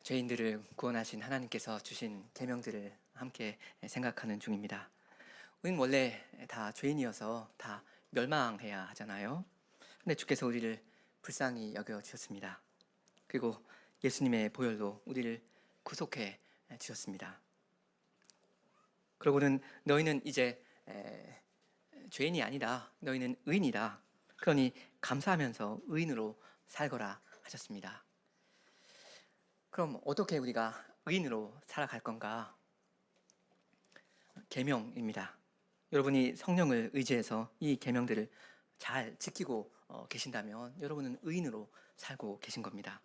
죄인들을 구원하신 하나님께서 주신 계명들을 함께 생각하는 중입니다. 우리는 원래 다 죄인이어서 다 멸망해야 하잖아요. 근데 주께서 우리를 불쌍히 여겨 주셨습니다. 그리고 예수님의 보혈로 우리를 구속해 주셨습니다. 그러고는 너희는 이제 죄인이 아니다. 너희는 의인이다. 그러니 감사하면서 의인으로 살거라 하셨습니다. 그럼 어떻게 우리가 의인으로 살아갈 건가? 계명입니다. 여러분이 성령을 의지해서 이 계명들을 잘 지키고 계신다면 여러분은 의인으로 살고 계신 겁니다.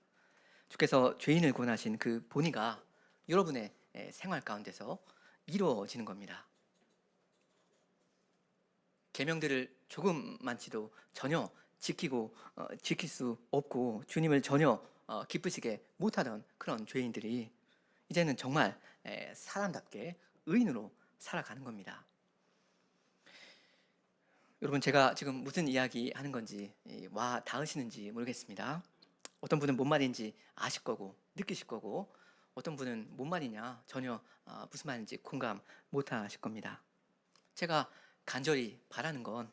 주께서 죄인을 구원하신 그 본의가 여러분의 생활 가운데서 이루어지는 겁니다. 계명들을 조금만치도 전혀 지킬 수 없고 주님을 전혀 기쁘시게 못하던 그런 죄인들이 이제는 정말 사람답게 의인으로 살아가는 겁니다. 여러분, 제가 지금 무슨 이야기 하는 건지 와 닿으시는지 모르겠습니다. 어떤 분은 뭔 말인지 아실 거고 느끼실 거고, 어떤 분은 뭔 말이냐 전혀 무슨 말인지 공감 못 하실 겁니다. 제가 간절히 바라는 건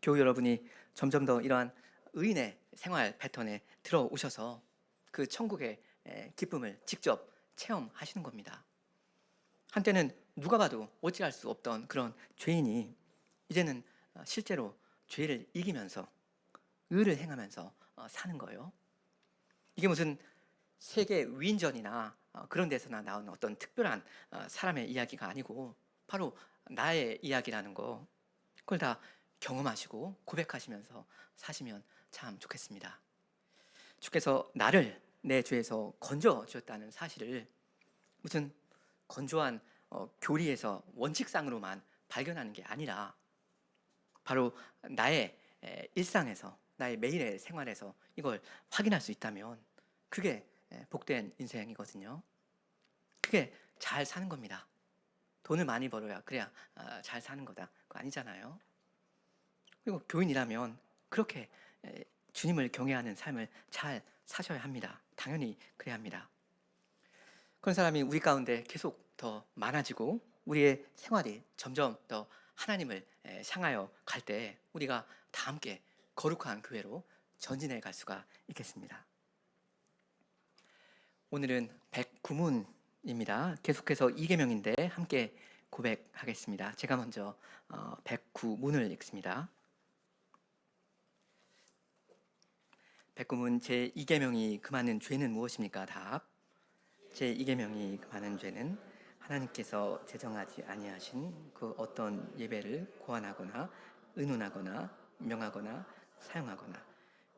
교우 여러분이 점점 더 이러한 의인의 생활 패턴에 들어오셔서 그 천국의 기쁨을 직접 체험하시는 겁니다. 한때는 누가 봐도 어찌할 수 없던 그런 죄인이 이제는 실제로 죄를 이기면서 의를 행하면서 사는 거예요. 이게 무슨 세계 위인전이나 그런 데서나 나오는 어떤 특별한 사람의 이야기가 아니고 바로 나의 이야기라는 거, 그걸 다 경험하시고 고백하시면서 사시면 참 좋겠습니다. 주께서 나를 내 죄에서 건져 주었다는 사실을 무슨 건조한 교리에서 원칙상으로만 발견하는 게 아니라 바로 나의 일상에서, 나의 매일의 생활에서 이걸 확인할 수 있다면 그게 복된 인생이거든요. 그게 잘 사는 겁니다. 돈을 많이 벌어야 그래야 잘 사는 거다, 그거 아니잖아요. 그리고 교인이라면 그렇게 주님을 경외하는 삶을 잘 사셔야 합니다. 당연히 그래야 합니다. 그런 사람이 우리 가운데 계속 더 많아지고 우리의 생활이 점점 더 하나님을 향하여 갈 때 우리가 다 함께 거룩한 교회로 전진해 갈 수가 있겠습니다. 오늘은 109문입니다. 계속해서 2계명인데 함께 고백하겠습니다. 제가 먼저 109문을 읽습니다. 109문 제2계명이 금하는 죄는 무엇입니까? 답. 제2계명이 금하는 죄는 하나님께서 제정하지 아니하신 그 어떤 예배를 고안하거나 의논하거나 명하거나 사용하거나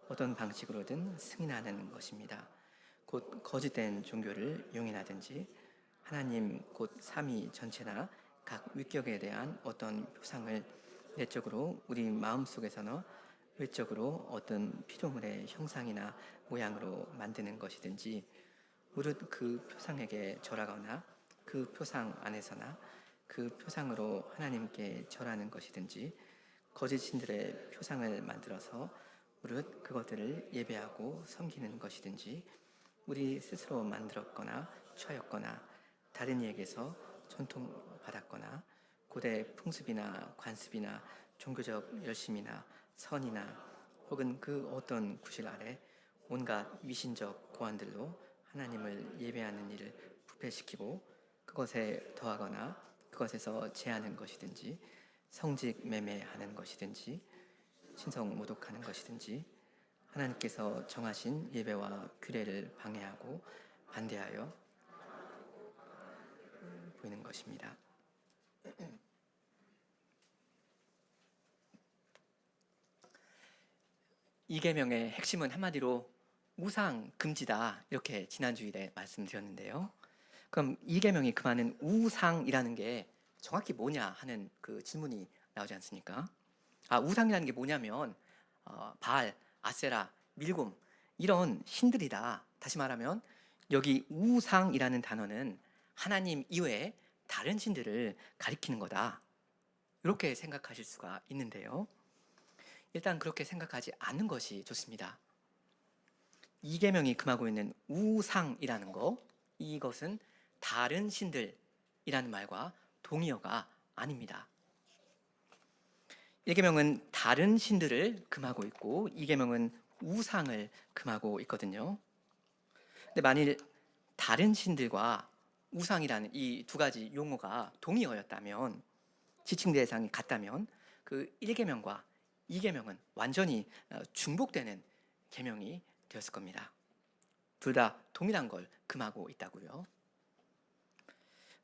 어떤 방식으로든 승인하는 것입니다. 곧 거짓된 종교를 용인하든지 하나님 곧 삼위 전체나 각 위격에 대한 어떤 표상을 내적으로 우리 마음속에서나 외적으로 어떤 피조물의 형상이나 모양으로 만드는 것이든지 무릇 그 표상에게 절하거나 그 표상 안에서나 그 표상으로 하나님께 절하는 것이든지 거짓 신들의 표상을 만들어서 무릇 그것들을 예배하고 섬기는 것이든지 우리 스스로 만들었거나 취하였거나 다른 이에게서 전통받았거나 고대 풍습이나 관습이나 종교적 열심이나 선이나 혹은 그 어떤 구실 아래 온갖 미신적 고안들로 하나님을 예배하는 일을 부패시키고 그것에 더하거나 그것에서 제하는 것이든지 성직 매매하는 것이든지 신성 모독하는 것이든지 하나님께서 정하신 예배와 규례를 방해하고 반대하여 보이는 것입니다. 이 계명의 핵심은 한마디로 우상 금지다, 이렇게 지난주일에 말씀드렸는데요. 그럼 이 계명이 금하는 우상이라는 게 정확히 뭐냐 하는 그 질문이 나오지 않습니까? 우상이라는 게 뭐냐면 바알, 아세라, 밀곰 이런 신들이다. 다시 말하면 여기 우상이라는 단어는 하나님 이외에 다른 신들을 가리키는 거다, 이렇게 생각하실 수가 있는데요. 일단 그렇게 생각하지 않는 것이 좋습니다. 이 계명이 금하고 있는 우상이라는 거, 이것은 다른 신들이라는 말과 동의어가 아닙니다. 1계명은 다른 신들을 금하고 있고 2계명은 우상을 금하고 있거든요. 근데 만일 다른 신들과 우상이라는 이 두 가지 용어가 동의어였다면, 지칭 대상이 같다면 그 1계명과 2계명은 완전히 중복되는 계명이 되었을 겁니다. 둘 다 동일한 걸 금하고 있다고요.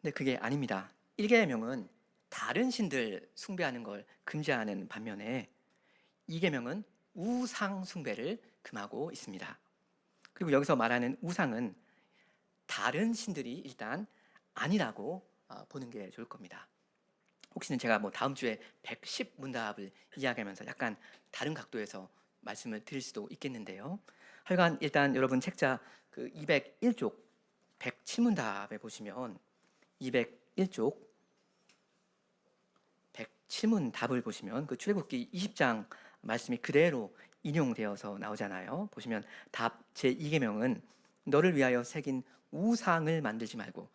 근데 그게 아닙니다. 1계명은 다른 신들 숭배하는 걸 금지하는 반면에 2계명은 우상 숭배를 금하고 있습니다. 그리고 여기서 말하는 우상은 다른 신들이 일단 아니라고 보는 게 좋을 겁니다. 혹시는 제가 다음 주에 110문답을 이야기하면서 약간 다른 각도에서 말씀을 드릴 수도 있겠는데요. 하여간 일단 여러분 책자 그 201쪽 107문답에 보시면 201쪽 107문답을 보시면 그 출애굽기 20장 말씀이 그대로 인용되어서 나오잖아요. 보시면 답 제2계명은 너를 위하여 새긴 우상을 만들지 말고,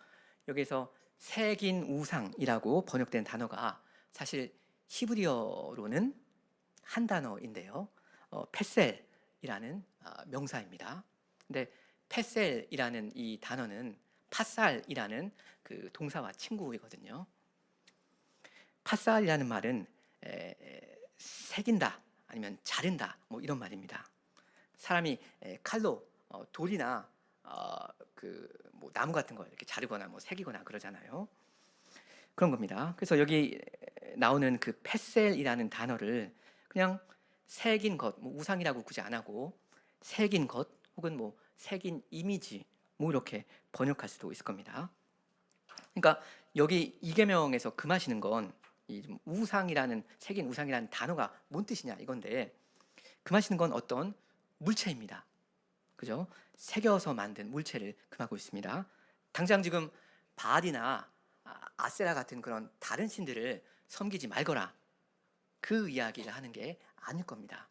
여기서 새긴 우상이라고 번역된 단어가 사실 히브리어로는 한 단어인데요. 페셀이라는 명사입니다. 근데 페셀이라는 이 단어는 파살이라는 그 동사와 친구이거든요. 파살이라는 말은 새긴다 아니면 자른다 이런 말입니다. 사람이 칼로 돌이나 나무 같은 걸 이렇게 자르거나 새기거나 그러잖아요. 그런 겁니다. 그래서 여기 나오는 그 페셀이라는 단어를 그냥 새긴 것, 우상이라고 굳이 안 하고 새긴 것 혹은 새긴 이미지 이렇게 번역할 수도 있을 겁니다. 그러니까 여기 2계명에서 금하시는 건 이 우상이라는, 새긴 우상이라는 단어가 뭔 뜻이냐 이건데, 금하시는 건 어떤 물체입니다. 그죠? 새겨서 만든 물체를 금하고 있습니다. 당장 지금 바알이나 아세라 같은 그런 다른 신들을 섬기지 말거라, 그 이야기를 하는 게 아닐 겁니다.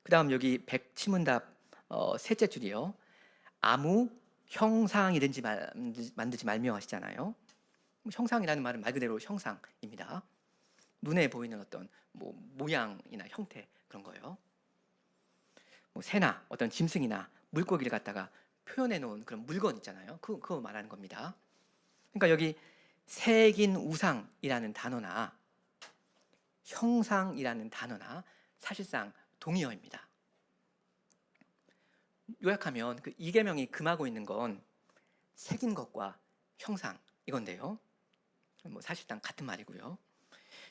그 다음 여기 107문답 셋째 줄이요. 아무 형상이든지 만들지 말며 하시잖아요. 형상이라는 말은 말 그대로 형상입니다. 눈에 보이는 어떤 모양이나 형태, 그런 거예요. 새나 어떤 짐승이나 물고기를 갖다가 표현해 놓은 그런 물건 있잖아요. 그거 말하는 겁니다. 그러니까 여기 새긴 우상이라는 단어나 형상이라는 단어나 사실상 동의어입니다. 요약하면 그 2계명이 금하고 있는 건 새긴 것과 형상 이건데요. 사실상 같은 말이고요.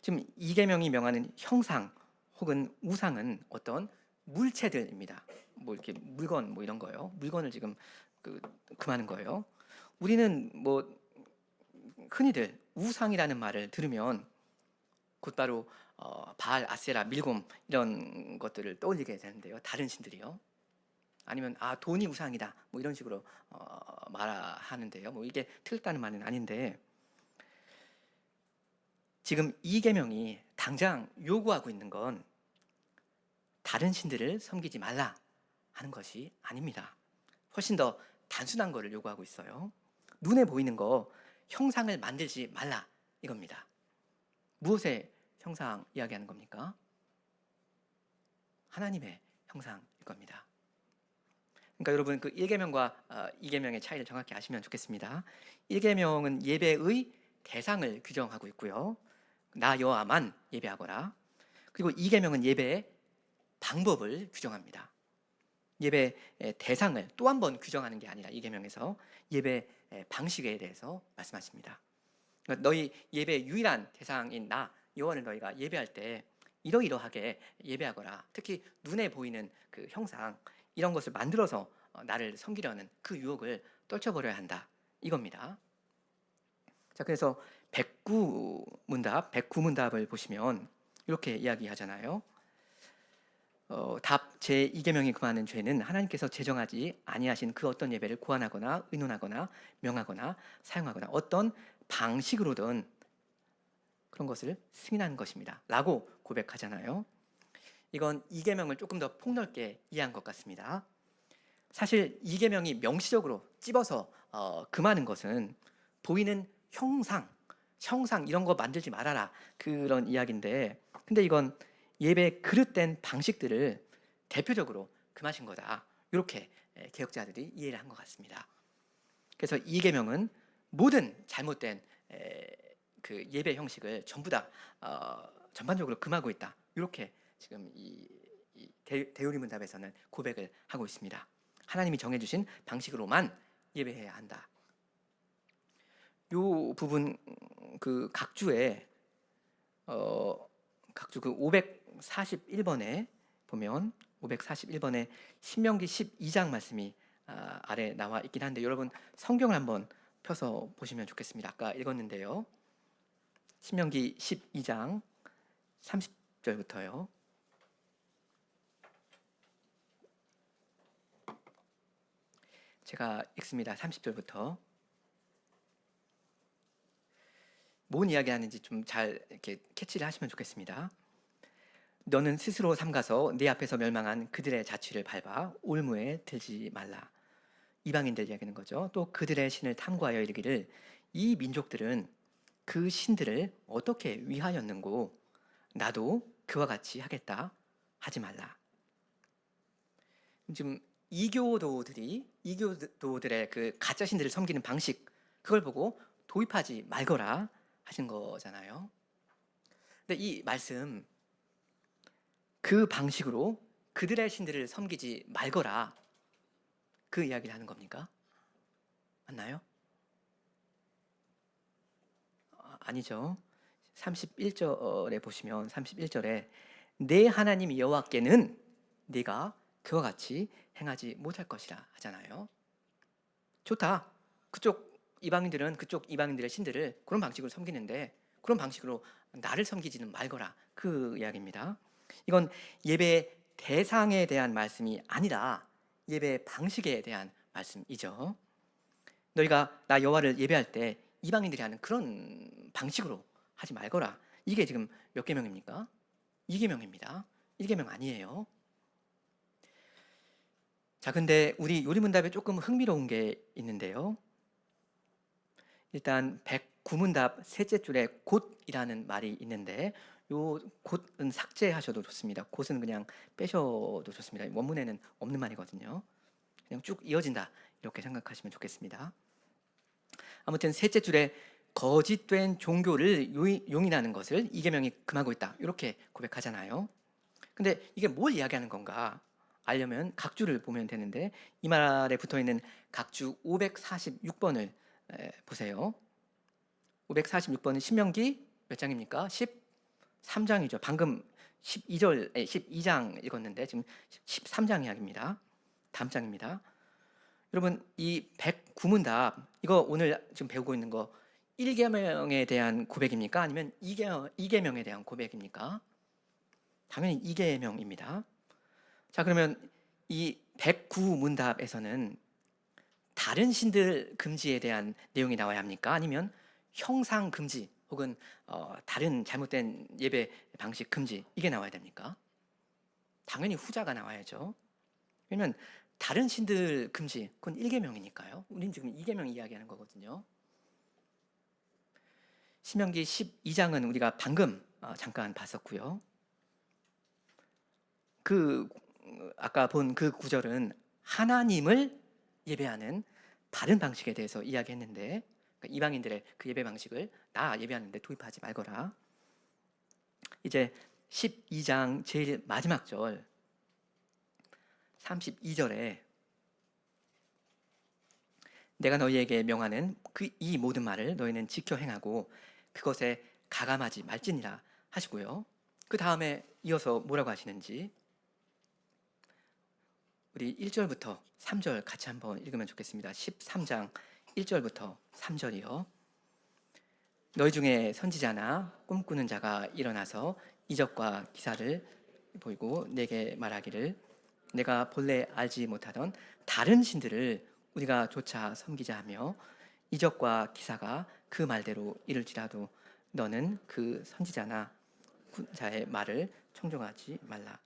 지금 2계명이 명하는 형상 혹은 우상은 어떤 물체들입니다. 이렇게 물건 이런 거요. 물건을 지금 금하는 거예요. 우리는 흔히들 우상이라는 말을 들으면 곧바로 바알, 아세라, 밀곰 이런 것들을 떠올리게 되는데요. 다른 신들이요. 아니면 돈이 우상이다 이런 식으로 말하는데요. 이게 틀렸다는 말은 아닌데, 지금 2계명이 당장 요구하고 있는 건 다른 신들을 섬기지 말라 하는 것이 아닙니다. 훨씬 더 단순한 것을 요구하고 있어요. 눈에 보이는 거 형상을 만들지 말라 이겁니다. 무엇의 형상 이야기하는 겁니까? 하나님의 형상일 겁니다. 그러니까 여러분 그 1계명과 2계명의 차이를 정확히 아시면 좋겠습니다. 1계명은 예배의 대상을 규정하고 있고요. 나 여호와만 예배하거라. 그리고 2계명은 예배의 방법을 규정합니다. 예배 대상을 또 한 번 규정하는 게 아니라 2계명에서 예배 방식에 대해서 말씀하십니다. 그러니까 너희 예배의 유일한 대상인 나 여호와를 너희가 예배할 때 이러이러하게 예배하거라. 특히 눈에 보이는 그 형상 이런 것을 만들어서 나를 섬기려는 그 유혹을 떨쳐버려야 한다 이겁니다. 자, 그래서 109문답을 보시면 이렇게 이야기하잖아요. 답 제2계명이 금하는 죄는 하나님께서 제정하지 아니하신 그 어떤 예배를 고안하거나 의논하거나 명하거나 사용하거나 어떤 방식으로든 그런 것을 승인하는 것입니다 라고 고백하잖아요. 이건 2계명을 조금 더 폭넓게 이해한 것 같습니다. 사실 2계명이 명시적으로 찝어서 금하는 것은 보이는 형상 이런 거 만들지 말아라, 그런 이야기인데, 근데 이건 예배 그릇된 방식들을 대표적으로 금하신 거다, 이렇게 개혁자들이 이해를 한 것 같습니다. 그래서 이 계명은 모든 잘못된 그 예배 형식을 전부 다 전반적으로 금하고 있다, 이렇게 지금 이 대요리문답에서는 고백을 하고 있습니다. 하나님이 정해주신 방식으로만 예배해야 한다. 요 부분 그 각주에 각주 그 541번에 보면 541번에 신명기 12장 말씀이 아래 나와 있긴 한데, 여러분 성경을 한번 펴서 보시면 좋겠습니다. 아까 읽었는데요. 신명기 12장 30절부터요. 제가 읽습니다. 30절부터. 뭔 이야기 하는지 좀 잘 이렇게 캐치를 하시면 좋겠습니다. 너는 스스로 삼가서 네 앞에서 멸망한 그들의 자취를 밟아 올무에 들지 말라. 이방인들 이야기하는 거죠. 또 그들의 신을 탐구하여 이르기를 이 민족들은 그 신들을 어떻게 위하였는고 나도 그와 같이 하겠다 하지 말라. 지금 이교도들의 그 가짜 신들을 섬기는 방식, 그걸 보고 도입하지 말거라 하신 거잖아요. 근데 이 말씀, 그 방식으로 그들의 신들을 섬기지 말거라, 그 이야기를 하는 겁니까? 맞나요? 아니죠. 31절에 보시면 31절에 내 하나님 여호와께는 네가 그와 같이 행하지 못할 것이라 하잖아요. 좋다. 그쪽 이방인들의 신들을 그런 방식으로 섬기는데 그런 방식으로 나를 섬기지는 말거라, 그 이야기입니다. 이건 예배 대상에 대한 말씀이 아니라 예배 방식에 대한 말씀이죠. 너희가 나 여호와를 예배할 때 이방인들이 하는 그런 방식으로 하지 말거라. 이게 지금 몇 계명입니까? 2계명입니다. 1계명 아니에요. 자, 근데 우리 요리문답에 조금 흥미로운 게 있는데요. 일단 109문답 셋째 줄에 곧이라는 말이 있는데, 요 곧은 삭제하셔도 좋습니다. 곧은 그냥 빼셔도 좋습니다. 원문에는 없는 말이거든요. 그냥 쭉 이어진다, 이렇게 생각하시면 좋겠습니다. 아무튼 셋째 줄에 거짓된 종교를 용인하는 것을 이계명이 금하고 있다, 이렇게 고백하잖아요. 근데 이게 뭘 이야기하는 건가 알려면 각주를 보면 되는데, 이 말에 붙어있는 각주 546번을 보세요. 546번은 신명기 몇 장입니까? 13장이죠. 방금 12장 읽었는데 지금 13장 이야기입니다. 다음 장입니다. 여러분, 이 109문답, 이거 오늘 지금 배우고 있는 거 1계명에 대한 고백입니까? 아니면 2계명에 대한 고백입니까? 당연히 2계명입니다. 자, 그러면 이 109문답에서는 다른 신들 금지에 대한 내용이 나와야 합니까? 아니면 형상 금지 혹은 다른 잘못된 예배 방식 금지, 이게 나와야 됩니까? 당연히 후자가 나와야죠. 왜냐면 다른 신들 금지, 그건 1계명이니까요. 우린 지금 2계명 이야기하는 거거든요. 신명기 12장은 우리가 방금 잠깐 봤었고요. 그 아까 본 그 구절은 하나님을 예배하는 다른 방식에 대해서 이야기했는데, 그러니까 이방인들의 그 예배 방식을 나 예배하는데 도입하지 말거라. 이제 12장 제일 마지막 절 32절에 내가 너희에게 명하는 이 모든 말을 너희는 지켜 행하고 그것에 가감하지 말지니라 하시고요. 그 다음에 이어서 뭐라고 하시는지 우리 1절부터 3절 같이 한번 읽으면 좋겠습니다. 13장 1절부터 3절이요. 너희 중에 선지자나 꿈꾸는 자가 일어나서 이적과 기사를 보이고 내게 말하기를 내가 본래 알지 못하던 다른 신들을 우리가 조차 섬기자 하며 이적과 기사가 그 말대로 이룰지라도 너는 그 선지자나 자의 말을 청종하지 말라.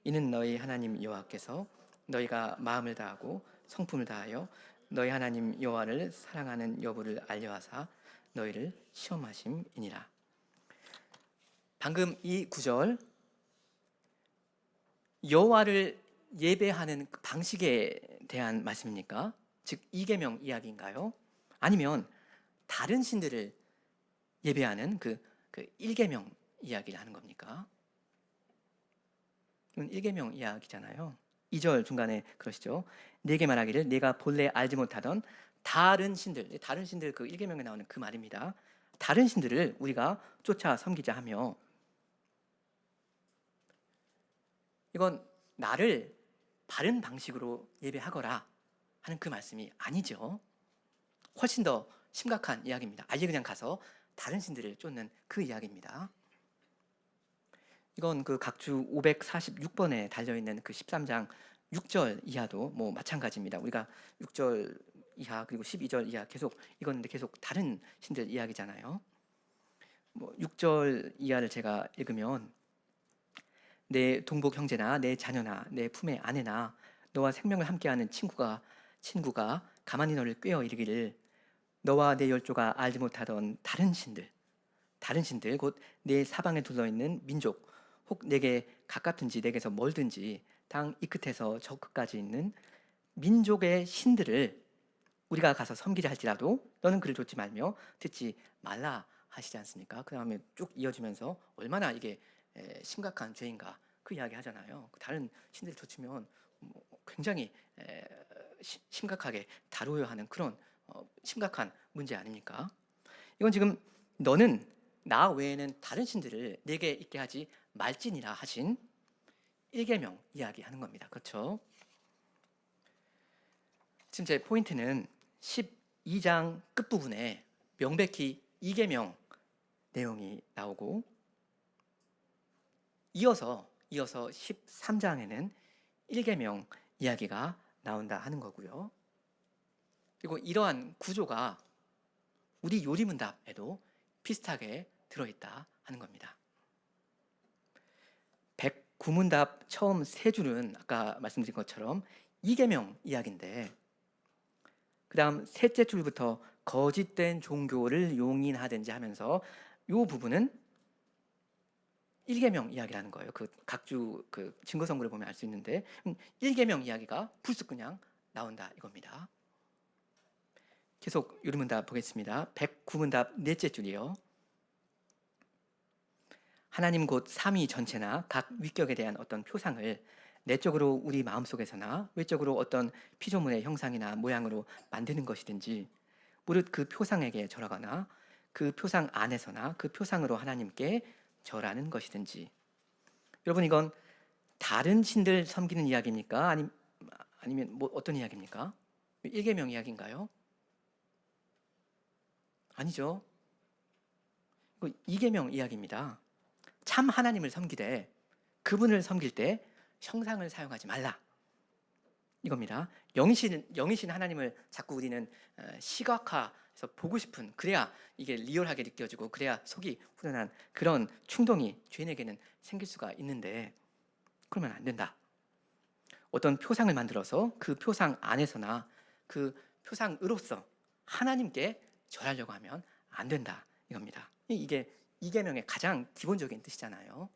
이는 너희 하나님 여호와께서 너희가 마음을 다하고 성품을 다하여 너희 하나님 여호와를 사랑하는 여부를 알려하사 너희를 시험하심이니라. 방금 이 구절 여호와를 예배하는 그 방식에 대한 말씀입니까? 즉 이계명 이야기인가요? 아니면 다른 신들을 예배하는 그 일계명 이야기를 하는 겁니까? 이건 일계명 이야기잖아요. 2절 중간에 그러시죠. 내게 말하기를 내가 본래 알지 못하던 다른 신들 그 일계명에 나오는 그 말입니다. 다른 신들을 우리가 쫓아 섬기자 하며, 이건 나를 바른 방식으로 예배하거라 하는 그 말씀이 아니죠. 훨씬 더 심각한 이야기입니다. 아예 그냥 가서 다른 신들을 쫓는 그 이야기입니다. 이건 그 각주 546번에 달려있는 그 13장 6절 이하도 뭐 마찬가지입니다. 우리가 6절 이하 그리고 12절 이하 계속 읽었는데 계속 다른 신들 이야기잖아요. 뭐 6절 이하를 제가 읽으면, 내 동복 형제나 내 자녀나 내 품의 아내나 너와 생명을 함께하는 친구가 가만히 너를 꾀어 이르기를 너와 내 열조가 알지 못하던 다른 신들 곧 내 사방에 둘러있는 민족, 혹 내게 가깝든지 내게서 멀든지 땅 이 끝에서 저 끝까지 있는 민족의 신들을 우리가 가서 섬기자 할지라도 너는 그를 좇지 말며 듣지 말라 하시지 않습니까? 그 다음에 쭉 이어지면서 얼마나 이게 심각한 죄인가 그 이야기 하잖아요. 다른 신들을 좇으면 굉장히 심각하게 다루어야 하는 그런 심각한 문제 아닙니까? 이건 지금 너는 나 외에는 다른 신들을 내게 있게 하지 말지니라 하신 일계명 이야기하는 겁니다. 그렇죠? 지금 제 포인트는 12장 끝부분에 명백히 이계명 내용이 나오고, 이어서 13장에는 일계명 이야기가 나온다 하는 거고요. 그리고 이러한 구조가 우리 요리문답에도 비슷하게 들어있다 하는 겁니다. 109문답 처음 세 줄은 아까 말씀드린 것처럼 이계명 이야기인데, 그 다음 셋째 줄부터 거짓된 종교를 용인하든지 하면서 이 부분은 일계명 이야기라는 거예요. 그 각주 그 증거성구를 보면 알 수 있는데, 일계명 이야기가 불쑥 그냥 나온다 이겁니다. 계속 요리문답 보겠습니다. 109문답 넷째 줄이요. 하나님 곧 삼위 전체나 각 위격에 대한 어떤 표상을 내적으로 우리 마음속에서나 외적으로 어떤 피조물의 형상이나 모양으로 만드는 것이든지, 무릇 그 표상에게 절하거나 그 표상 안에서나 그 표상으로 하나님께 절하는 것이든지. 여러분, 이건 다른 신들 섬기는 이야기입니까? 아니면 뭐 어떤 이야기입니까? 일계명 이야기인가요? 아니죠. 이계명 이야기입니다. 참 하나님을 섬기되 그분을 섬길 때 형상을 사용하지 말라 이겁니다. 영이신 하나님을 자꾸 우리는 시각화해서 보고 싶은, 그래야 이게 리얼하게 느껴지고 그래야 속이 후련한 그런 충동이 죄인에게는 생길 수가 있는데, 그러면 안 된다. 어떤 표상을 만들어서 그 표상 안에서나 그 표상으로서 하나님께 절하려고 하면 안 된다 이겁니다. 이게 이계명의 가장 기본적인 뜻이잖아요.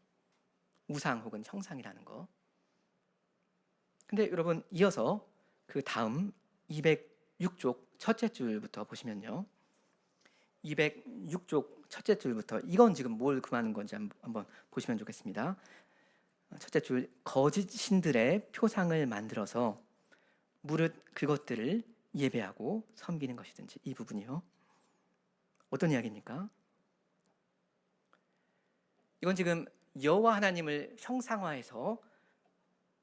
우상 혹은 형상이라는 거. 근데 여러분, 이어서 그 다음 206쪽 첫째 줄부터 보시면요. 206쪽 첫째 줄부터, 이건 지금 뭘 금하는 건지 한번 보시면 좋겠습니다. 첫째 줄, 거짓 신들의 표상을 만들어서 무릇 그것들을 예배하고 섬기는 것이든지, 이 부분이요. 어떤 이야기입니까? 이건 지금 여호와 하나님을 형상화해서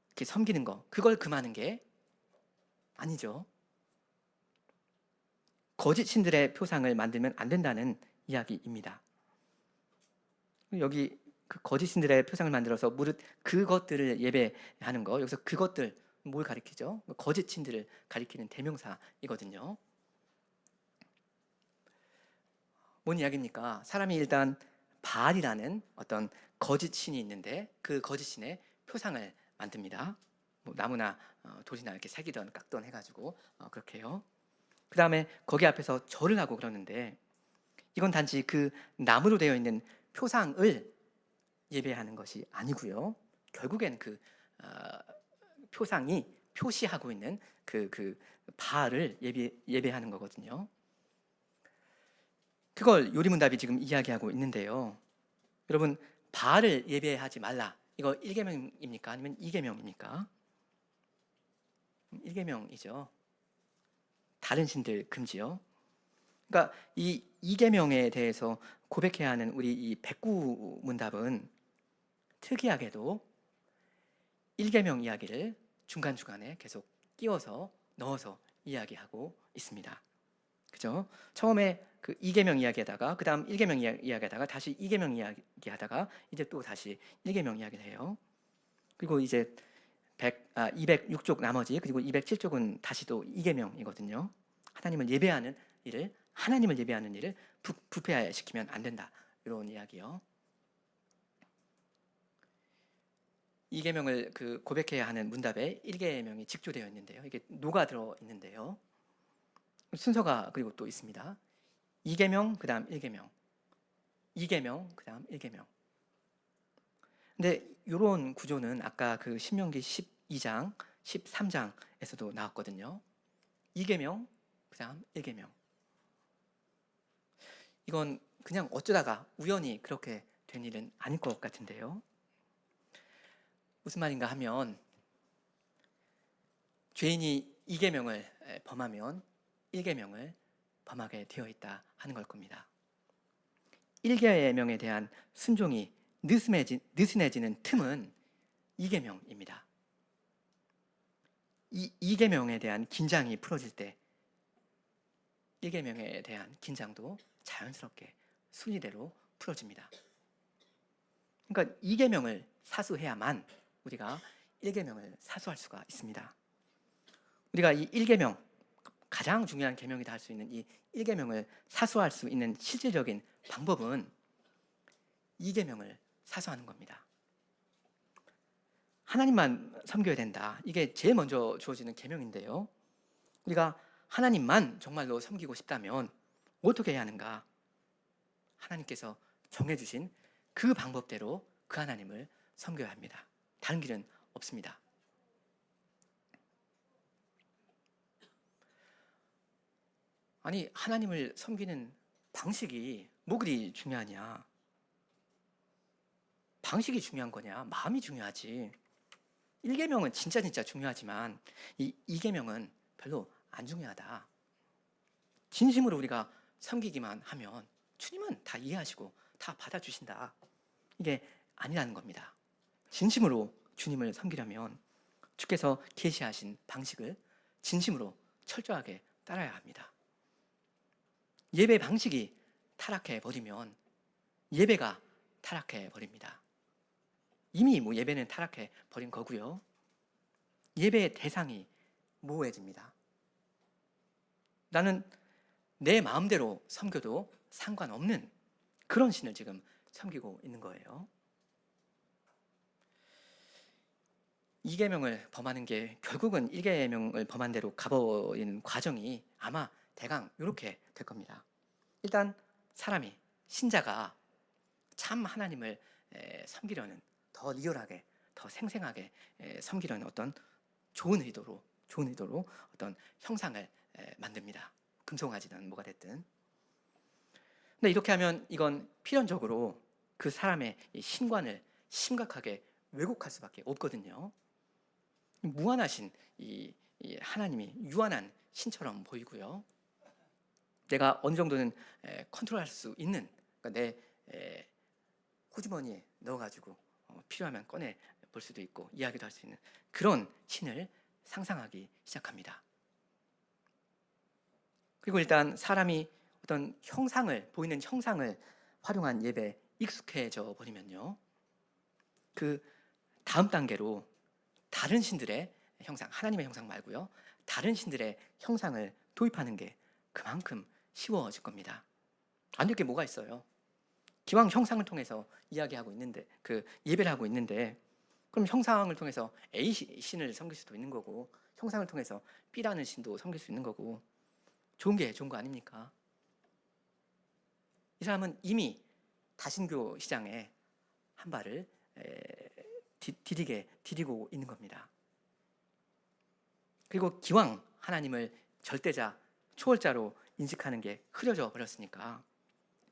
이렇게 섬기는 거, 그걸 금하는 게 아니죠. 거짓 신들의 표상을 만들면 안 된다는 이야기입니다. 여기 그 거짓 신들의 표상을 만들어서 무릇 그것들을 예배하는 거, 여기서 그것들 뭘 가리키죠? 거짓 신들을 가리키는 대명사이거든요. 뭔 이야기입니까? 사람이 일단 바알이라는 어떤 거짓 신이 있는데 그 거짓 신의 표상을 만듭니다. 뭐 나무나 돌이나 이렇게 새기던 깎던 해가지고 그렇게요. 그 다음에 거기 앞에서 절을 하고 그러는데 이건 단지 그 나무로 되어 있는 표상을 예배하는 것이 아니고요. 결국엔 그 어, 표상이 표시하고 있는 그 바알을 예배하는 거거든요. 그걸 요리문답이 지금 이야기하고 있는데요. 여러분, 바알을 예배하지 말라. 이거 1계명입니까? 아니면 2계명입니까? 1계명이죠. 다른 신들 금지요. 그러니까 이 2계명에 대해서 고백해야 하는 우리 이 백구문답은 특이하게도 1계명 이야기를 중간중간에 계속 끼워서 넣어서 이야기하고 있습니다. 그죠? 처음에 그 2계명 이야기하다가 그 다음 1계명 이야기하다가 다시 2계명 이야기하다가 이제 또 다시 1계명 이야기를 해요. 그리고 이제 206쪽 나머지 그리고 207쪽은 다시 또 2계명이거든요. 하나님을 예배하는 일을 부패시키면 안 된다. 이런 이야기요. 2계명을 그 고백해야 하는 문답에 1계명이 직조되어 있는데요. 이게 녹아 들어 있는데요. 순서가 그리고 또 있습니다. 2계명 그다음 1계명. 2계명 그다음 1계명. 근데 이런 구조는 아까 그 신명기 12장, 13장에서도 나왔거든요. 2계명 그다음 1계명. 이건 그냥 어쩌다가 우연히 그렇게 된 일은 아닐 것 같은데요. 무슨 말인가 하면 죄인이 2계명을 범하면 1계명을 범하게 되어 있다 하는 걸 겁니다. 1계명에 대한 순종이 느슨해지는 틈은 2계명입니다. 이 2계명에 대한 긴장이 풀어질 때 1계명에 대한 긴장도 자연스럽게 순리대로 풀어집니다. 그러니까 2계명을 사수해야만 우리가 1계명을 사수할 수가 있습니다. 우리가 이 1계명, 가장 중요한 계명이다 할 수 있는 이 1계명을 사수할 수 있는 실질적인 방법은 2계명을 사수하는 겁니다. 하나님만 섬겨야 된다. 이게 제일 먼저 주어지는 계명인데요. 우리가 하나님만 정말로 섬기고 싶다면 어떻게 해야 하는가? 하나님께서 정해주신 그 방법대로 그 하나님을 섬겨야 합니다. 다른 길은 없습니다. 아니, 하나님을 섬기는 방식이 뭐 그리 중요하냐? 방식이 중요한 거냐? 마음이 중요하지. 1계명은 진짜 중요하지만 이 2계명은 별로 안 중요하다. 진심으로 우리가 섬기기만 하면 주님은 다 이해하시고 다 받아주신다. 이게 아니라는 겁니다. 진심으로 주님을 섬기려면 주께서 계시하신 방식을 진심으로 철저하게 따라야 합니다. 예배 방식이 타락해 버리면 예배가 타락해 버립니다. 이미 뭐 예배는 타락해 버린 거고요. 예배의 대상이 모호해집니다. 나는 내 마음대로 섬겨도 상관없는 그런 신을 지금 섬기고 있는 거예요. 2계명을 범하는 게 결국은 1계명을 범한 대로 가버리는 과정이 아마 대강 이렇게 될 겁니다. 일단 사람이, 신자가 참 하나님을 섬기려는, 더 리얼하게, 더 생생하게 섬기려는 어떤 좋은 의도로 어떤 형상을 만듭니다. 금송아지든 뭐가 됐든. 근데 이렇게 하면 이건 필연적으로 그 사람의 이 신관을 심각하게 왜곡할 수밖에 없거든요. 무한하신 이 하나님이 유한한 신처럼 보이고요. 내가 어느 정도는 컨트롤할 수 있는, 그러니까 내 호주머니에 넣어가지고 필요하면 꺼내 볼 수도 있고 이야기도 할 수 있는 그런 신을 상상하기 시작합니다. 그리고 일단 사람이 어떤 보이는 형상을 활용한 예배에 익숙해져 버리면요, 그 다음 단계로 다른 신들의 형상, 하나님의 형상 말고요, 다른 신들의 형상을 도입하는 게 그만큼 쉬워질 겁니다. 안 될 게 뭐가 있어요? 기왕 형상을 통해서 이야기하고 있는데, 그 예배를 하고 있는데, 그럼 형상을 통해서 A 신을 섬길 수도 있는 거고, 형상을 통해서 B라는 신도 섬길 수 있는 거고, 좋은 게 좋은 거 아닙니까? 이 사람은 이미 다신교 시장에 한 발을 디디고 있는 겁니다. 그리고 기왕 하나님을 절대자, 초월자로 인식하는 게 흐려져 버렸으니까,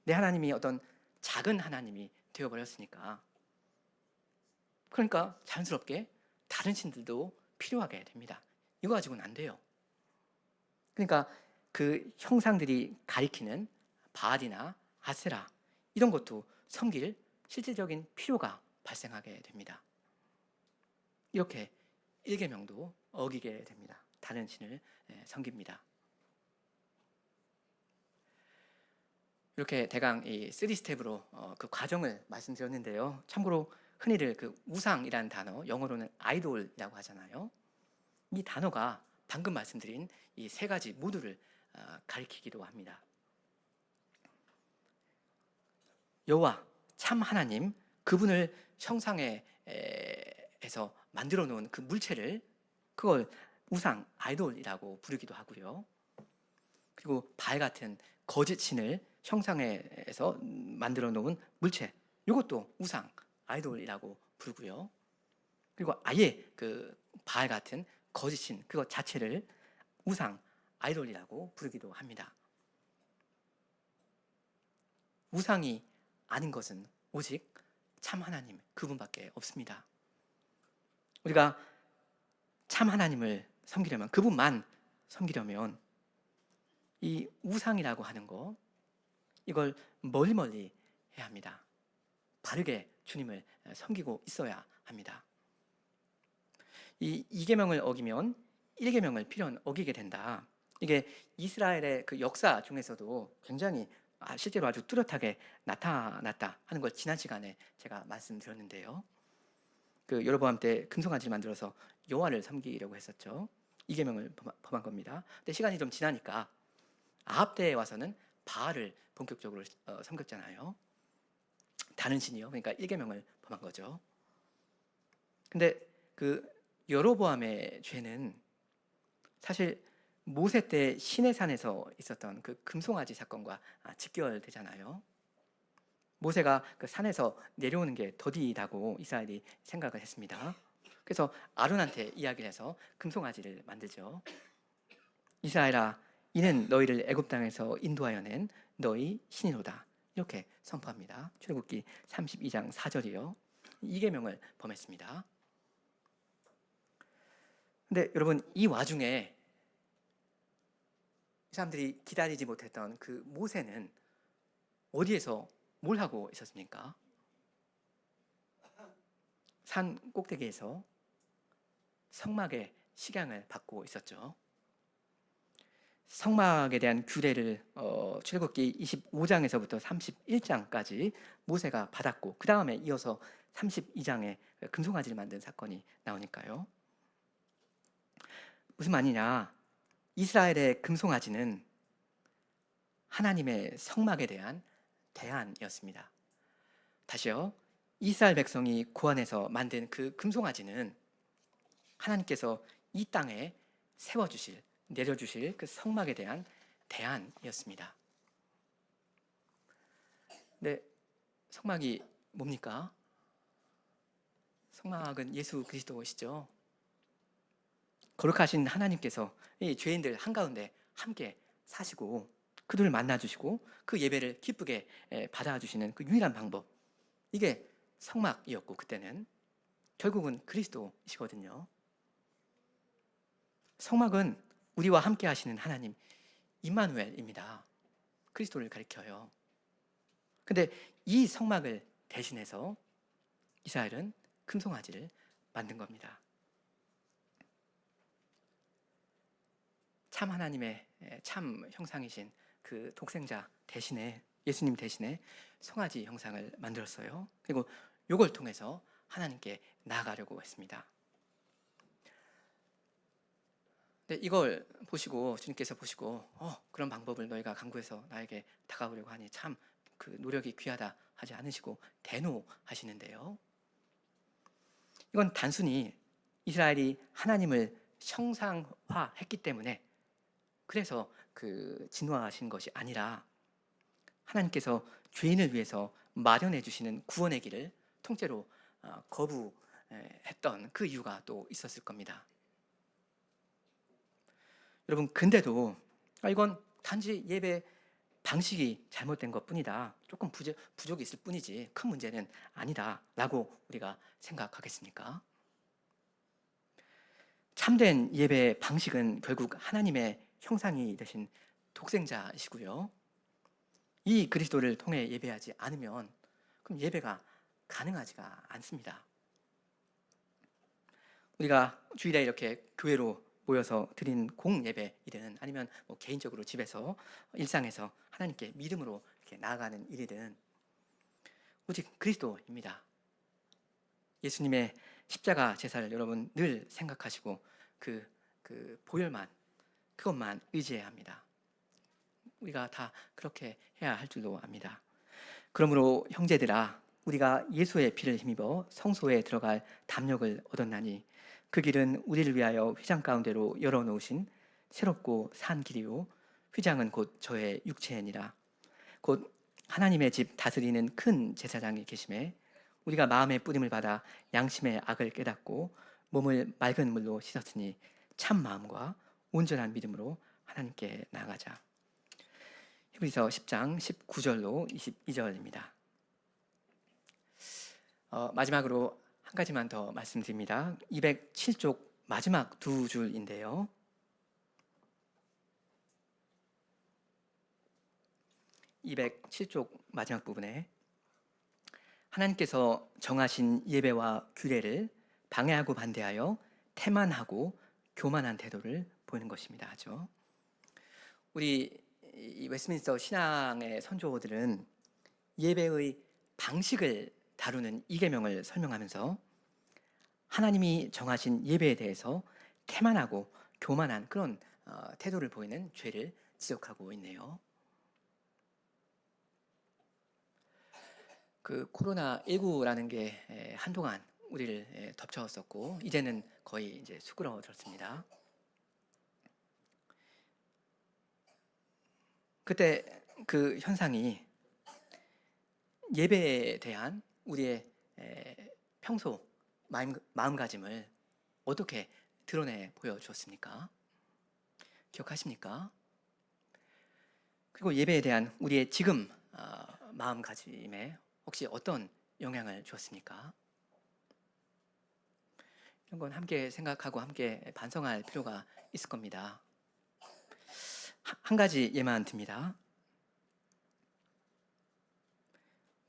내 하나님이 어떤 작은 하나님이 되어버렸으니까, 그러니까 자연스럽게 다른 신들도 필요하게 됩니다. 이거 가지고는 안 돼요. 그러니까 그 형상들이 가리키는 바알이나 아세라, 이런 것도 섬길 실질적인 필요가 발생하게 됩니다. 이렇게 1계명도 어기게 됩니다. 다른 신을 섬깁니다. 이렇게 대강 이 3스텝으로 그 과정을 말씀드렸는데요. 참고로 흔히들 그 우상이라는 단어, 영어로는 아이돌이라고 하잖아요. 이 단어가 방금 말씀드린 이 세 가지 모두를 가리키기도 합니다. 여호와 참 하나님, 그분을 형상에서 만들어 놓은 그 물체를, 그걸 우상, 아이돌이라고 부르기도 하고요. 그리고 바알 같은 거짓 신을 형상에서 만들어 놓은 물체, 이것도 우상, 아이돌이라고 부르고요. 그리고 아예 그 바알 같은 거짓 신, 그것 자체를 우상, 아이돌이라고 부르기도 합니다. 우상이 아닌 것은 오직 참 하나님, 그분밖에 없습니다. 우리가 참 하나님을 섬기려면, 그분만 섬기려면 이 우상이라고 하는 거, 이걸 멀리 해야 합니다. 바르게 주님을 섬기고 있어야 합니다. 이 2계명을 어기면 1계명을 필연 어기게 된다. 이게 이스라엘의 그 역사 중에서도 굉장히 실제로 아주 뚜렷하게 나타났다 하는 걸 지난 시간에 제가 말씀드렸는데요. 그 여로보암 때 금송아지를 만들어서 여호와를 섬기려고 했었죠. 2계명을 범한 겁니다. 근데 시간이 좀 지나니까 아합 때에 와서는 바알을 본격적으로 섬겼잖아요. 다른 신이요. 그러니까 1계명을 범한 거죠. 근데 그 여로보암의 죄는 사실 모세 때 시내산에서 있었던 그 금송아지 사건과 직결되잖아요. 모세가 그 산에서 내려오는 게 더디다고 이스라엘이 생각을 했습니다. 그래서 아론한테 이야기를 해서 금송아지를 만들죠. 이스라엘아, 이는 너희를 애굽 땅에서 인도하여 낸 너희 신이로다, 이렇게 선포합니다. 출애굽기 32장 4절이요. 2계명을 범했습니다. 근데 여러분, 이 와중에 이 사람들이 기다리지 못했던 그 모세는 어디에서 뭘 하고 있었습니까? 산 꼭대기에서 성막의 식양을 받고 있었죠. 성막에 대한 규례를 출애굽기 25장에서부터 31장까지 모세가 받았고, 그 다음에 이어서 32장에 금송아지를 만든 사건이 나오니까요. 무슨 말이냐? 이스라엘의 금송아지는 하나님의 성막에 대한 대안이었습니다. 다시요. 이스라엘 백성이 고안해서 만든 그 금송아지는 하나님께서 이 땅에 세워주실, 내려주실 그 성막에 대한 대안이었습니다. 근데 성막이 뭡니까? 성막은 예수 그리스도시죠. 거룩하신 하나님께서 이 죄인들 한가운데 함께 사시고 그들을 만나주시고 그 예배를 기쁘게 받아주시는 그 유일한 방법, 이게 성막이었고, 그때는 결국은 그리스도이시거든요. 성막은 우리와 함께 하시는 하나님 임마누엘입니다. 그리스도를 가리켜요. 근데 이 성막을 대신해서 이스라엘은 금송아지를 만든 겁니다. 참 하나님의 참 형상이신 그 독생자 대신에, 예수님 대신에 송아지 형상을 만들었어요. 그리고 이걸 통해서 하나님께 나아가려고 했습니다. 근데 이걸 보시고, 주님께서 보시고 그런 방법을 너희가 강구해서 나에게 다가오려고 하니 참 그 노력이 귀하다 하지 않으시고 대노하시는데요. 이건 단순히 이스라엘이 하나님을 형상화했기 때문에 그래서 진노하신 것이 아니라 하나님께서 죄인을 위해서 마련해 주시는 구원의 길을 통째로 거부했던 그 이유가 또 있었을 겁니다. 여러분, 근데도 이건 단지 예배 방식이 잘못된 것뿐이다, 조금 부족이 있을 뿐이지 큰 문제는 아니다 라고 우리가 생각하겠습니까? 참된 예배 방식은 결국 하나님의 형상이 되신 독생자이시고요, 이 그리스도를 통해 예배하지 않으면 그럼 예배가 가능하지가 않습니다. 우리가 주일에 이렇게 교회로 모여서 드린 공예배이든 아니면 개인적으로 집에서 일상에서 하나님께 믿음으로 이렇게 나아가는 일이든 오직 그리스도입니다. 예수님의 십자가 제사를 여러분 늘 생각하시고 그 보혈만, 그것만 의지해야 합니다. 우리가 다 그렇게 해야 할 줄로 압니다. 그러므로 형제들아, 우리가 예수의 피를 힘입어 성소에 들어갈 담력을 얻었나니 그 길은 우리를 위하여 휘장 가운데로 열어놓으신 새롭고 산 길이요, 휘장은 곧 저의 육체니라. 곧 하나님의 집 다스리는 큰 제사장이 계심에 우리가 마음의 뿌림을 받아 양심의 악을 깨닫고 몸을 맑은 물로 씻었으니 참 마음과 온전한 믿음으로 하나님께 나아가자. 히브리서 10장 19절로 22절입니다. 마지막으로 한 가지만 더 말씀드립니다. 207쪽 마지막 두 줄인데요. (207쪽) 마지막 부분에 하나님께서 정하신 예배와 규례를 방해하고 반대하여 태만하고 교만한 태도를 보이는 것입니다 하죠. 우리 이 웨스트민스터 신앙의 선조들은 예배의 방식을 다루는 이 계명을 설명하면서 하나님이 정하신 예배에 대해서 태만하고 교만한 그런 태도를 보이는 죄를 지적하고 있네요. 코로나19라는 게 한동안 우리를 덮쳐왔었고 이제는 거의 이제 수그러들었습니다. 그때 그 현상이 예배에 대한 우리의 평소 마음가짐을 어떻게 드러내 보여주었습니까? 기억하십니까? 그리고 예배에 대한 우리의 지금 마음가짐에 혹시 어떤 영향을 주었습니까? 이런 건 함께 생각하고 함께 반성할 필요가 있을 겁니다. 한 가지 예만 듭니다.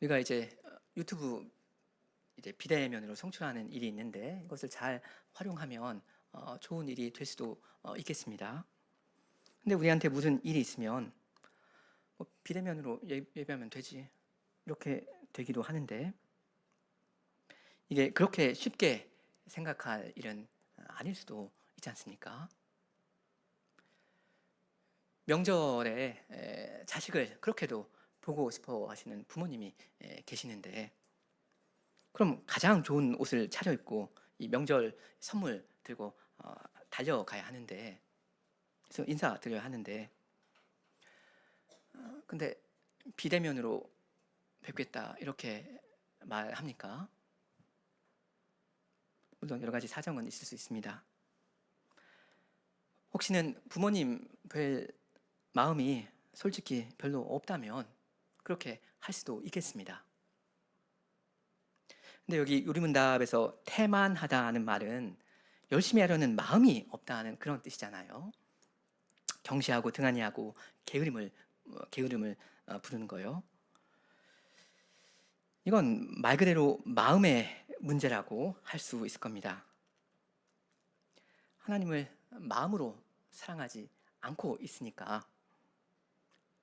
우리가 이제 유튜브 비대면으로 송출하는 일이 있는데 이것을 잘 활용하면 좋은 일이 될 수도 있겠습니다. 근데 우리한테 무슨 일이 있으면 비대면으로 예배하면 되지 이렇게 되기도 하는데 이게 그렇게 쉽게 생각할 일은 아닐 수도 있지 않습니까? 명절에 자식을 그렇게도 보고 싶어 하시는 부모님이 계시는데 그럼 가장 좋은 옷을 차려입고 이 명절 선물 들고 달려가야 하는데, 그래서 인사드려야 하는데 근데 비대면으로 뵙겠다 이렇게 말합니까? 물론 여러 가지 사정은 있을 수 있습니다. 혹시는 부모님 뵐 마음이 솔직히 별로 없다면 그렇게 할 수도 있겠습니다. 근데 여기 요리문답에서 태만하다는 말은 열심히 하려는 마음이 없다는 그런 뜻이잖아요. 경시하고 등한히하고 게으름을 부르는 거예요. 이건 말 그대로 마음의 문제라고 할 수 있을 겁니다. 하나님을 마음으로 사랑하지 않고 있으니까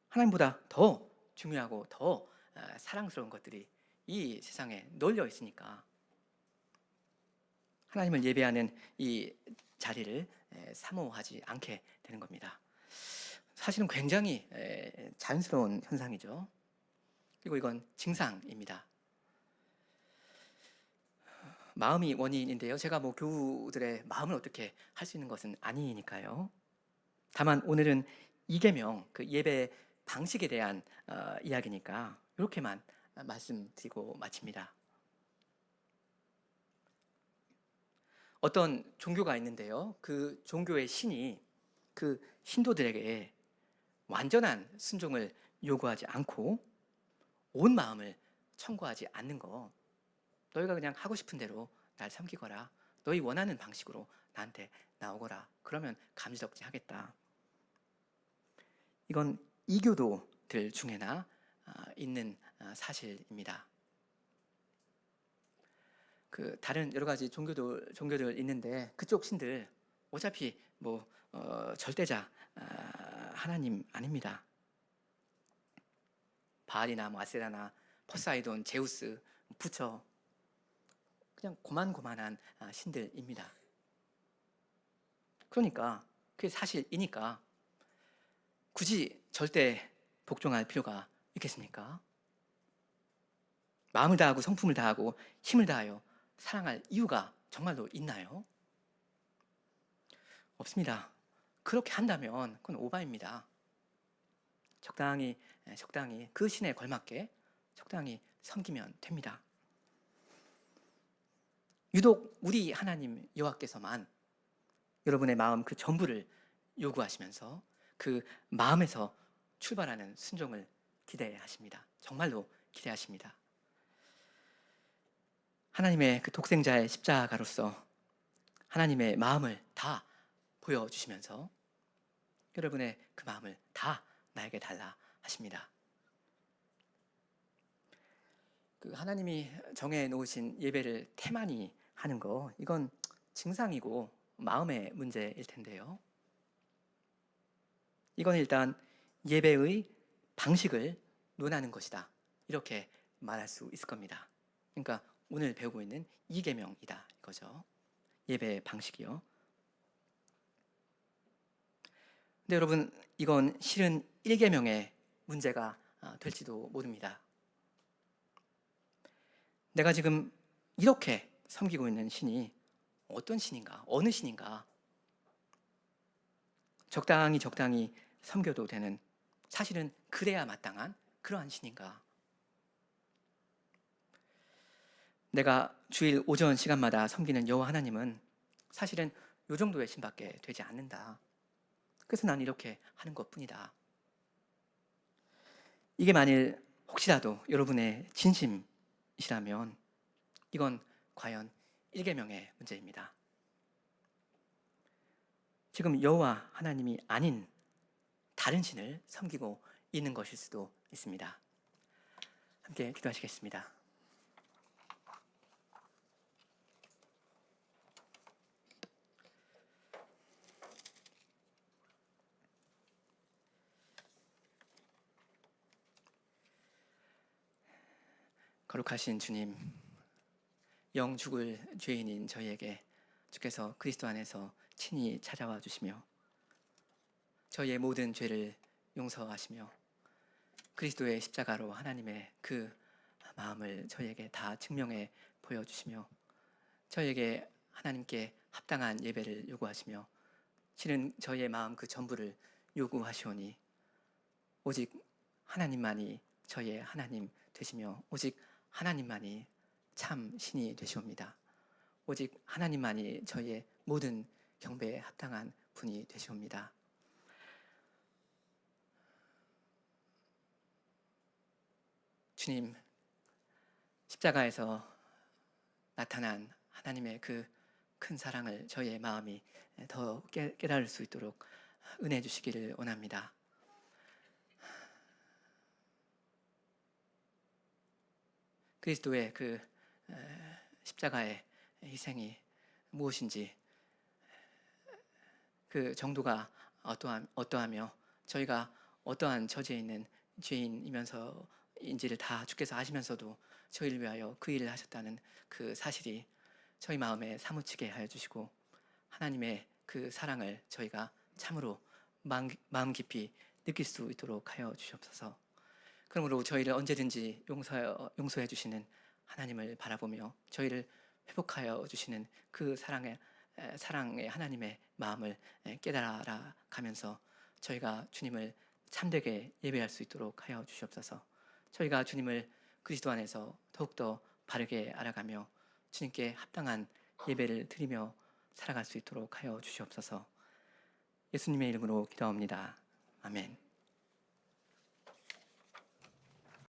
하나님보다 더 중요하고 더 사랑스러운 것들이 이 세상에 널려 있으니까 하나님을 예배하는 이 자리를 사모하지 않게 되는 겁니다. 사실은 굉장히 자연스러운 현상이죠. 그리고 이건 증상입니다. 마음이 원인인데요. 제가 교우들의 마음을 어떻게 할 수 있는 것은 아니니까요. 다만 오늘은 이계명 그 예배 방식에 대한 이야기니까 이렇게만 말씀드리고 마칩니다. 어떤 종교가 있는데요. 그 종교의 신이 그 신도들에게 완전한 순종을 요구하지 않고 온 마음을 청구하지 않는 거. 너희가 그냥 하고 싶은 대로 날 섬기거라. 너희 원하는 방식으로 나한테 나오거라. 그러면 감지덕지 하겠다. 이건 이교도들 중에나 있는 사실입니다. 그 다른 여러 가지 종교들 있는데 그쪽 신들 어차피 뭐 절대자 하나님 아닙니다. 바알이나 뭐 아세라나 포사이돈, 제우스, 부처 그냥 고만고만한 신들입니다. 그러니까 그게 사실이니까 굳이 절대 복종할 필요가 있겠습니까? 마음을 다하고 성품을 다하고 힘을 다하여 사랑할 이유가 정말로 있나요? 없습니다. 그렇게 한다면 그건 오바입니다. 적당히 그 신에 걸맞게 적당히 섬기면 됩니다. 유독 우리 하나님 여호와께서만 여러분의 마음 그 전부를 요구하시면서 그 마음에서 출발하는 순종을 기대하십니다. 정말로 기대하십니다. 하나님의 그 독생자의 십자가로서 하나님의 마음을 다 보여주시면서 여러분의 그 마음을 다 나에게 달라 하십니다. 그 하나님이 정해 놓으신 예배를 태만히 하는 거 이건 증상이고 마음의 문제일 텐데요. 이건 일단 예배의 방식을 논하는 것이다. 이렇게 말할 수 있을 겁니다. 그러니까 오늘 배우고 있는 이계명이다 이거죠. 예배 방식이요. 근데 여러분 이건 실은 1계명의 문제가 될지도 모릅니다. 내가 지금 이렇게 섬기고 있는 신이 어떤 신인가? 어느 신인가? 적당히 섬겨도 되는 사실은 그래야 마땅한 그러한 신인가? 내가 주일 오전 시간마다 섬기는 여호와 하나님은 사실은 이 정도의 신밖에 되지 않는다. 그래서 난 이렇게 하는 것뿐이다. 이게 만일 혹시라도 여러분의 진심이시라면 이건 과연 1계명의 문제입니다. 지금 여호와 하나님이 아닌 다른 신을 섬기고 있는 것일 수도 있습니다. 함께 기도하시겠습니다. 거룩하신 주님, 영 죽을 죄인인 저희에게 주께서 그리스도 안에서 친히 찾아와 주시며 저희의 모든 죄를 용서하시며 그리스도의 십자가로 하나님의 그 마음을 저희에게 다 증명해 보여주시며 저희에게 하나님께 합당한 예배를 요구하시며 실은 저희의 마음 그 전부를 요구하시오니 오직 하나님만이 저희의 하나님 되시며 오직 하나님만이 참 신이 되시옵니다. 오직 하나님만이 저희의 모든 경배에 합당한 분이 되시옵니다. 주님, 십자가에서 나타난 하나님의 그 큰 사랑을 저희의 마음이 더 깨달을 수 있도록 은혜 주시기를 원합니다. 그리스도의 그 십자가의 희생이 무엇인지 그 정도가 어떠하며 저희가 어떠한 처지에 있는 죄인이면서인지를 다 주께서 아시면서도 저희를 위하여 그 일을 하셨다는 그 사실이 저희 마음에 사무치게 하여 주시고 하나님의 그 사랑을 저희가 참으로 마음 깊이 느낄 수 있도록 하여 주시옵소서. 그러므로 저희를 언제든지 용서해 주시는 하나님을 바라보며 저희를 회복하여 주시는 그 사랑의 사랑의 하나님의 마음을 깨달아 가면서 저희가 주님을 참되게 예배할 수 있도록 하여 주시옵소서. 저희가 주님을 그리스도 안에서 더욱더 바르게 알아가며 주님께 합당한 예배를 드리며 살아갈 수 있도록 하여 주시옵소서. 예수님의 이름으로 기도합니다. 아멘.